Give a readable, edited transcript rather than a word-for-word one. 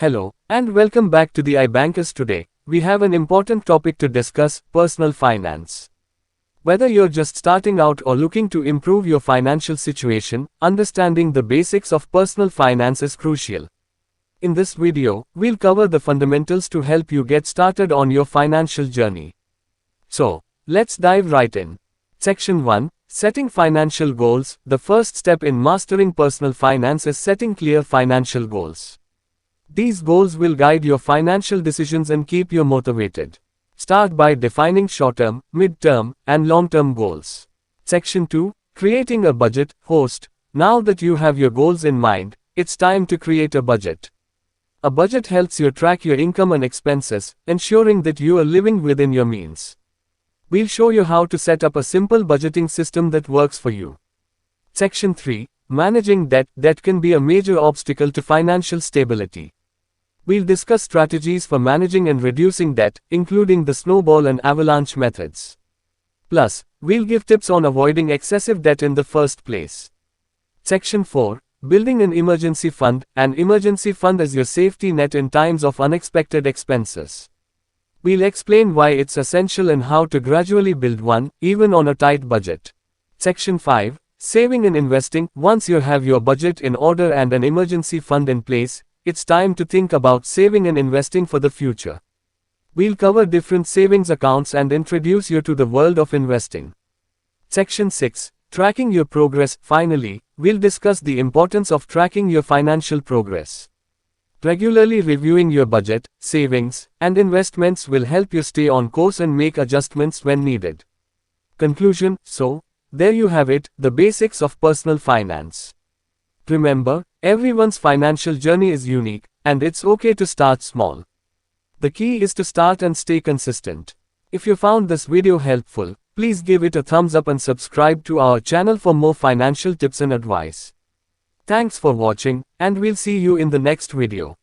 Hello, and welcome back to the iBankers. Today, we have an important topic to discuss: personal finance. Whether you're just starting out or looking to improve your financial situation, understanding the basics of personal finance is crucial. In this video, we'll cover the fundamentals to help you get started on your financial journey. So, let's dive right in. Section 1: Setting financial goals. The first step in mastering personal finance is setting clear financial goals. These goals will guide your financial decisions and keep you motivated. Start by defining short-term, mid-term, and long-term goals. Section 2: Creating a budget. Host. Now that you have your goals in mind, it's time to create a budget. A budget helps you track your income and expenses, ensuring that you are living within your means. We'll show you how to set up a simple budgeting system that works for you. Section 3: Managing debt. Debt can be a major obstacle to financial stability. We'll discuss strategies for managing and reducing debt, including the snowball and avalanche methods. Plus, we'll give tips on avoiding excessive debt in the first place. Section 4: Building an emergency fund. An emergency fund is your safety net in times of unexpected expenses. We'll explain why it's essential and how to gradually build one, even on a tight budget. Section 5: Saving and investing. Once you have your budget in order and an emergency fund in place, it's time to think about saving and investing for the future. We'll cover different savings accounts and introduce you to the world of investing. Section 6: Tracking your progress. Finally, we'll discuss the importance of tracking your financial progress. Regularly reviewing your budget, savings, and investments will help you stay on course and make adjustments when needed. Conclusion. So, there you have it, the basics of personal finance. Remember, everyone's financial journey is unique, and it's okay to start small. The key is to start and stay consistent. If you found this video helpful, please give it a thumbs up and subscribe to our channel for more financial tips and advice. Thanks for watching, and we'll see you in the next video.